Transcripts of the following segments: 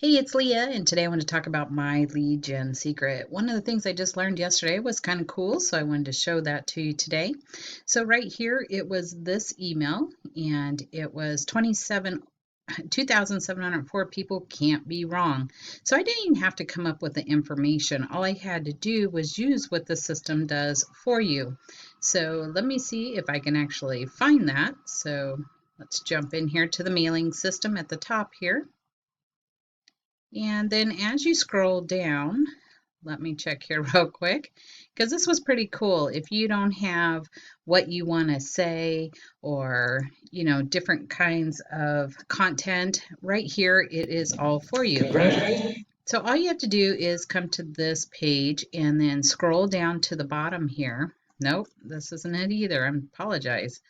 Hey, it's Leah, and today I want to talk about my lead gen secret. One of the things I just learned yesterday was kind of cool, so I wanted to show that to you today. So right here, it was this email, and it was 2,704 people can't be wrong. So I didn't even have to come up with the information. All I had to do was use what the system does for you. So let me see if I can actually find that. So let's jump in here to the mailing system at the top here. And then as you scroll down, let me check here real quick, because this was pretty cool. If you don't have what you want to say or, different kinds of content, right here, it is all for you. So all you have to do is come to this page and then scroll down to the bottom here. Nope, this isn't it either. I apologize.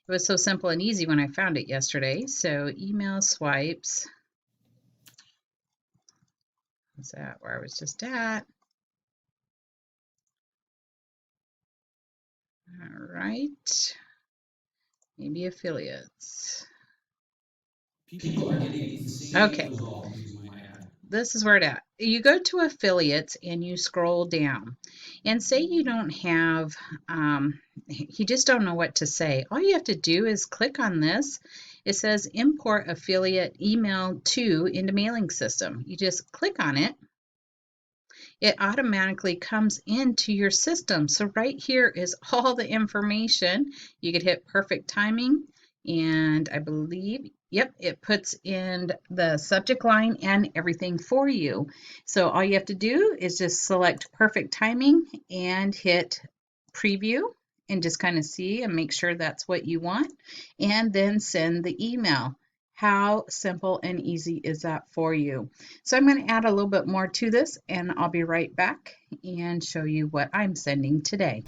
It was so simple and easy when I found it yesterday. So email swipes. Is that where I was just at? All right, maybe affiliates. Okay, this is where it at. You go to affiliates and you scroll down and say you don't have, you just don't know what to say. All you have to do is click on this. It says import affiliate email to into mailing system. You just click on it. It automatically comes into your system. So right here is all the information. You could hit perfect timing, and I believe, yep, it puts in the subject line and everything for you. So all you have to do is just select perfect timing and hit preview and just kind of see and make sure that's what you want, and then send the email. How simple and easy is that for you? So I'm going to add a little bit more to this, and I'll be right back and show you what I'm sending today.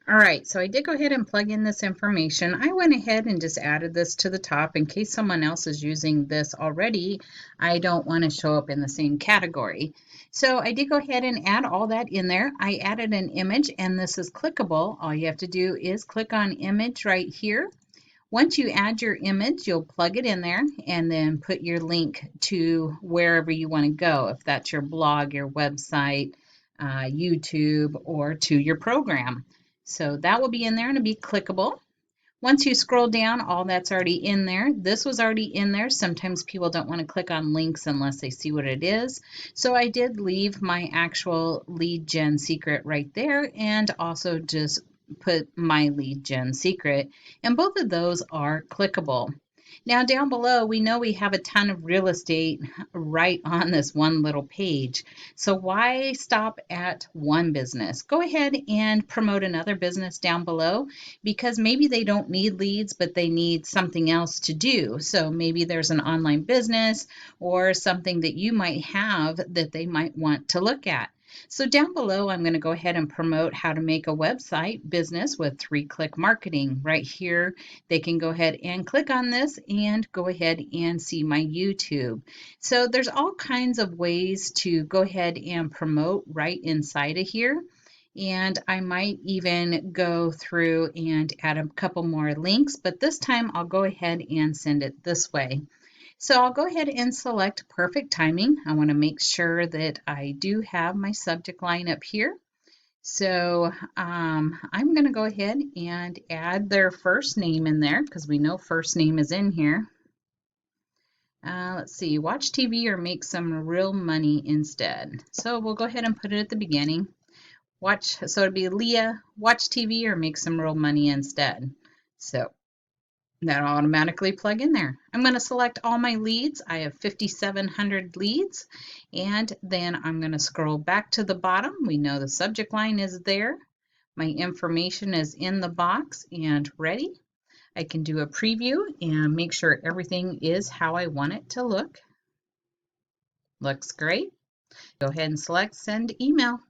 All right, so I did go ahead and plug in this information. I went ahead and just added this to the top in case someone else is using this already. I don't want to show up in the same category. So I did go ahead and add all that in there. I added an image, and this is clickable. All you have to do is click on image right here. Once you add your image, you'll plug it in there and then put your link to wherever you want to go, if that's your blog, your website, YouTube, or to your program. So that will be in there and it'll be clickable. Once you scroll down, all that's already in there. This was already in there. Sometimes people don't want to click on links unless they see what it is. So I did leave my actual lead gen secret right there, and also just put my lead gen secret. And both of those are clickable. Now down below, we know we have a ton of real estate right on this one little page. So why stop at one business? Go ahead and promote another business down below, because maybe they don't need leads, but they need something else to do. So maybe there's an online business or something that you might have that they might want to look at. So down below, I'm going to go ahead and promote how to make a website business with 3-click marketing. Right here, they can go ahead and click on this and go ahead and see my YouTube. So there's all kinds of ways to go ahead and promote right inside of here. And I might even go through and add a couple more links, but this time I'll go ahead and send it this way. So I'll go ahead and select perfect timing. I want to make sure that I do have my subject line up here. So I'm going to go ahead and add their first name in there, because we know first name is in here. Let's see, watch TV or make some real money instead. So we'll go ahead and put it at the beginning. So it'd be Leah, watch TV or make some real money instead. So that'll automatically plug in there. I'm going to select all my leads. I have 5,700 leads, and then I'm going to scroll back to the bottom. We know the subject line is there. My information is in the box and ready. I can do a preview and make sure everything is how I want it to look. Looks great. Go ahead and select send email.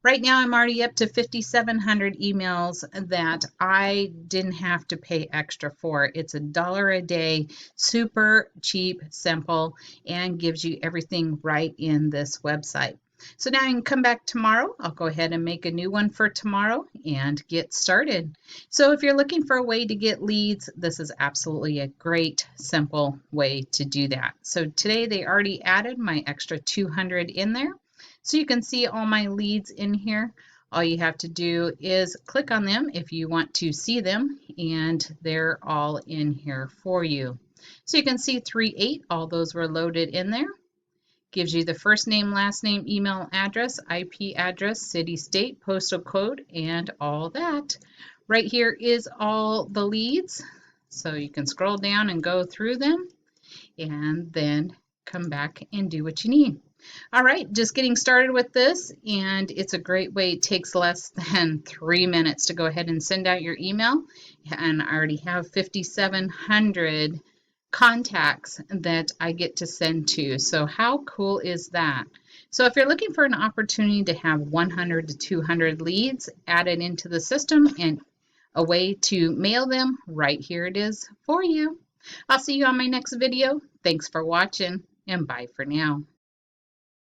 Right now, I'm already up to 5,700 emails that I didn't have to pay extra for. It's $1 a day, super cheap, simple, and gives you everything right in this website. So now I can come back tomorrow. I'll go ahead and make a new one for tomorrow and get started. So if you're looking for a way to get leads, this is absolutely a great, simple way to do that. So today they already added my extra 200 in there. So you can see all my leads in here. All you have to do is click on them if you want to see them, and they're all in here for you. So you can see 3-8, all those were loaded in there. Gives you the first name, last name, email address, IP address, city, state, postal code, and all that. Right here is all the leads. So you can scroll down and go through them and then come back and do what you need. All right, just getting started with this, and it's a great way. It takes less than 3 minutes to go ahead and send out your email, and I already have 5,700 contacts that I get to send to. So how cool is that? So if you're looking for an opportunity to have 100 to 200 leads added into the system and a way to mail them, right here it is for you. I'll see you on my next video. Thanks for watching, and bye for now.